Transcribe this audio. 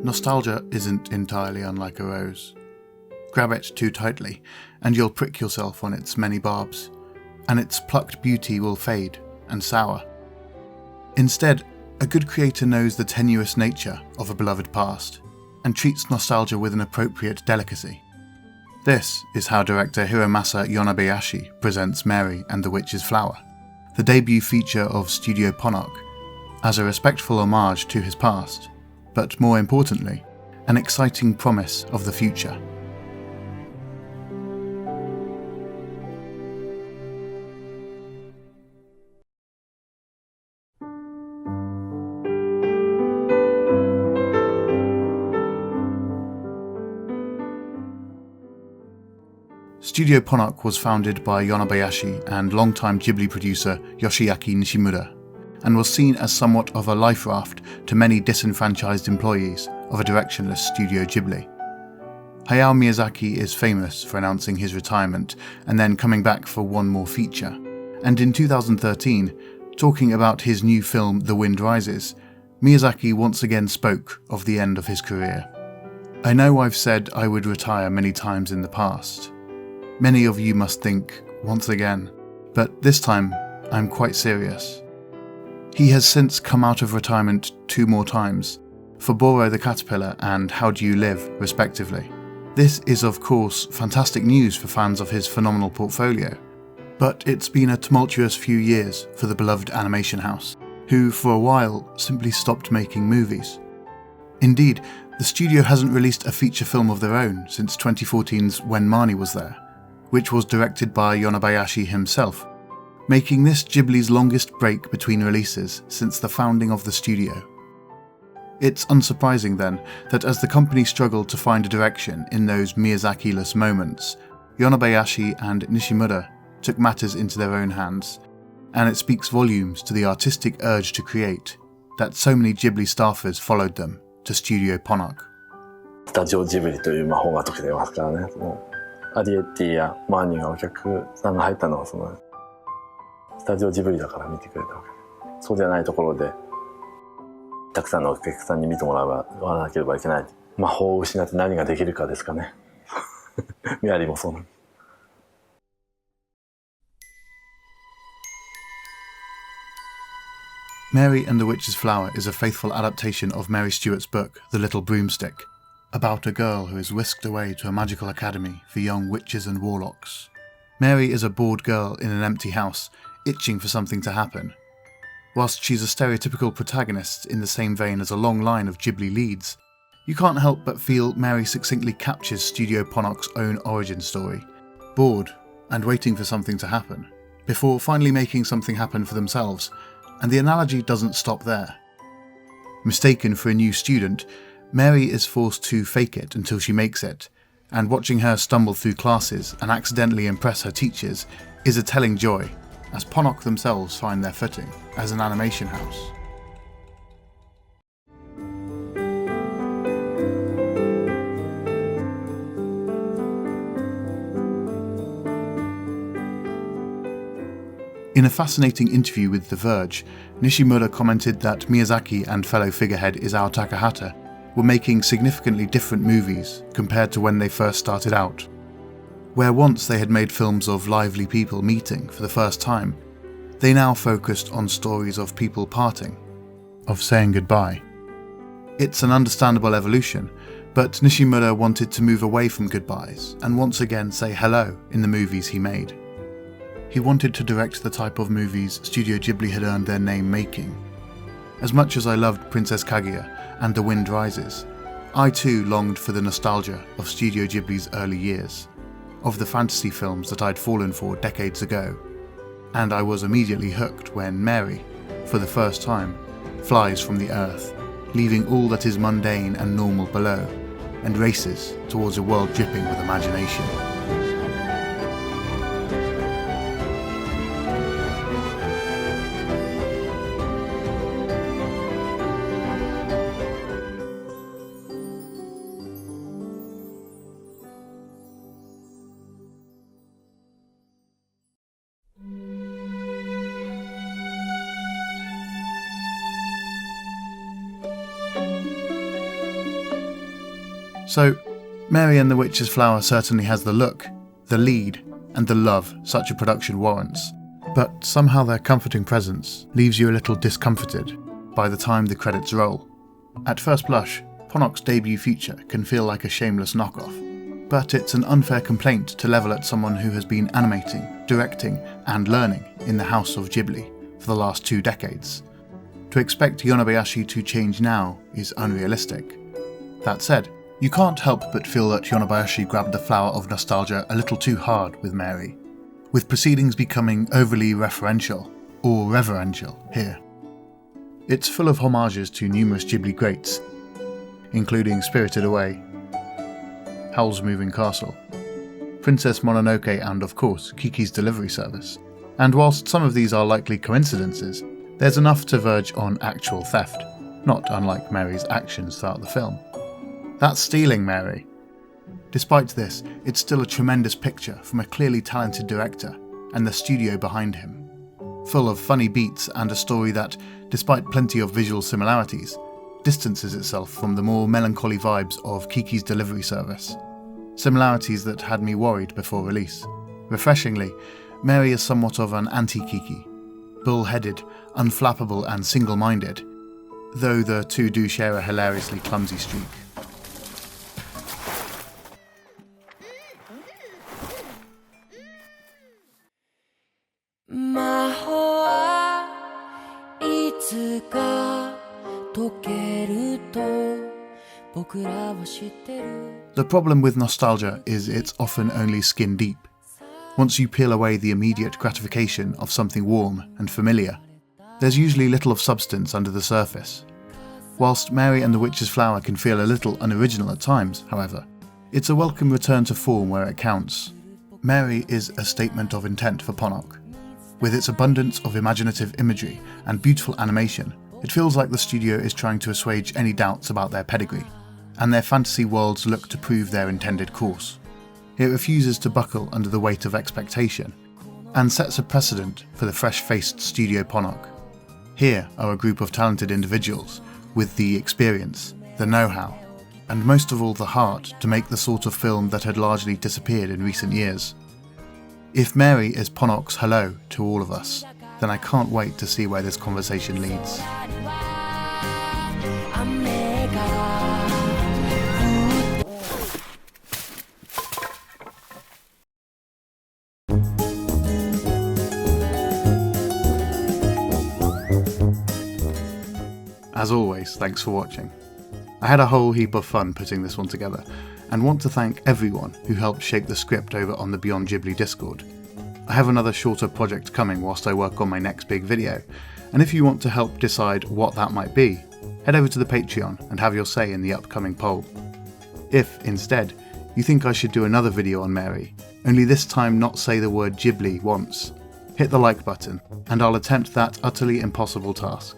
nostalgia isn't entirely unlike a rose. Grab it too tightly, and you'll prick yourself on its many barbs, and its plucked beauty will fade and sour. Instead, a good creator knows the tenuous nature of a beloved past, and treats nostalgia with an appropriate delicacy. This is how director Hiromasa Yonabayashi presents Mary and the Witch's Flower, the debut feature of Studio Ponoc, as a respectful homage to his past, but more importantly, an exciting promise of the future. Studio Ponoc was founded by Yonabayashi and longtime Ghibli producer Yoshiaki Nishimura, and was seen as somewhat of a life raft to many disenfranchised employees of a directionless Studio Ghibli. Hayao Miyazaki is famous for announcing his retirement and then coming back for one more feature, and in 2013, talking about his new film The Wind Rises, Miyazaki once again spoke of the end of his career. "I know I've said I would retire many times in the past. Many of you must think, once again, but this time I'm quite serious." He has since come out of retirement 2 more times, for Boro the Caterpillar and How Do You Live, respectively. This is of course fantastic news for fans of his phenomenal portfolio, but it's been a tumultuous few years for the beloved animation house, who for a while simply stopped making movies. Indeed, the studio hasn't released a feature film of their own since 2014's When Marnie Was There, which was directed by Yonabayashi himself, making this Ghibli's longest break between releases since the founding of the studio. It's unsurprising then that as the company struggled to find a direction in those Miyazaki-less moments, Yonabayashi and Nishimura took matters into their own hands, and it speaks volumes to the artistic urge to create that so many Ghibli staffers followed them to Studio Ponoc. スタジオジブリという魔法が解けてますからね。アリエッティやマーニーがお客さんが入ったのはスタジオジブリだから見てくれたわけで、そうじゃないところでたくさんのお客さんに見てもらわなければいけない。魔法を失って何ができるかですかね。メアリーもそうなんです。Mary and the Witch's Flower is a faithful adaptation of Mary Stuart's book, The Little Broomstick, about a girl who is whisked away to a magical academy for young witches and warlocks. Mary is a bored girl in an empty house, itching for something to happen. Whilst she's a stereotypical protagonist in the same vein as a long line of Ghibli leads, you can't help but feel Mary succinctly captures Studio Ponoc's own origin story, bored and waiting for something to happen, before finally making something happen for themselves, and the analogy doesn't stop there. Mistaken for a new student, Mary is forced to fake it until she makes it, and watching her stumble through classes and accidentally impress her teachers is a telling joy, as Ponoc themselves find their footing as an animation house. In a fascinating interview with The Verge, Nishimura commented that Miyazaki and fellow figurehead Isao Takahata were making significantly different movies compared to when they first started out. Where once they had made films of lively people meeting for the first time, they now focused on stories of people parting, of saying goodbye. It's an understandable evolution, but Nishimura wanted to move away from goodbyes and once again say hello in the movies he made. He wanted to direct the type of movies Studio Ghibli had earned their name making. As much as I loved Princess Kaguya and The Wind Rises, I too longed for the nostalgia of Studio Ghibli's early years, of the fantasy films that I'd fallen for decades ago, and I was immediately hooked when Mary, for the first time, flies from the earth, leaving all that is mundane and normal below, and races towards a world dripping with imagination. So, Mary and the Witch's Flower certainly has the look, the lead, and the love such a production warrants, but somehow their comforting presence leaves you a little discomforted by the time the credits roll. At first blush, Ponoc's debut feature can feel like a shameless knockoff, but it's an unfair complaint to level at someone who has been animating, directing, and learning in the House of Ghibli for the last 2 decades. To expect Yonebayashi to change now is unrealistic. That said, you can't help but feel that Yonebayashi grabbed the flower of nostalgia a little too hard with Mary, with proceedings becoming overly referential, or reverential, here. It's full of homages to numerous Ghibli greats, including Spirited Away, Howl's Moving Castle, Princess Mononoke and, of course, Kiki's Delivery Service. And whilst some of these are likely coincidences, there's enough to verge on actual theft, not unlike Mary's actions throughout the film. That's stealing, Mary. Despite this, it's still a tremendous picture from a clearly talented director and the studio behind him, full of funny beats and a story that, despite plenty of visual similarities, distances itself from the more melancholy vibes of Kiki's Delivery Service. Similarities that had me worried before release. Refreshingly, Mary is somewhat of an anti-Kiki, bull-headed, unflappable and single-minded, though the two do share a hilariously clumsy streak. The problem with nostalgia is it's often only skin deep. Once you peel away the immediate gratification of something warm and familiar, there's usually little of substance under the surface. Whilst Mary and the Witch's Flower can feel a little unoriginal at times, however, it's a welcome return to form where it counts. Mary is a statement of intent for Ponoc. With its abundance of imaginative imagery and beautiful animation, it feels like the studio is trying to assuage any doubts about their pedigree, and their fantasy worlds look to prove their intended course. It refuses to buckle under the weight of expectation, and sets a precedent for the fresh-faced Studio Ponoc. Here are a group of talented individuals with the experience, the know-how, and most of all the heart to make the sort of film that had largely disappeared in recent years. If Mary is Ponoc's hello to all of us, then I can't wait to see where this conversation leads. As always, thanks for watching. I had a whole heap of fun putting this one together, and want to thank everyone who helped shape the script over on the Beyond Ghibli Discord. I have another shorter project coming whilst I work on my next big video, and if you want to help decide what that might be, head over to the Patreon and have your say in the upcoming poll. If, instead, you think I should do another video on Mary, only this time not say the word Ghibli once, hit the like button, and I'll attempt that utterly impossible task.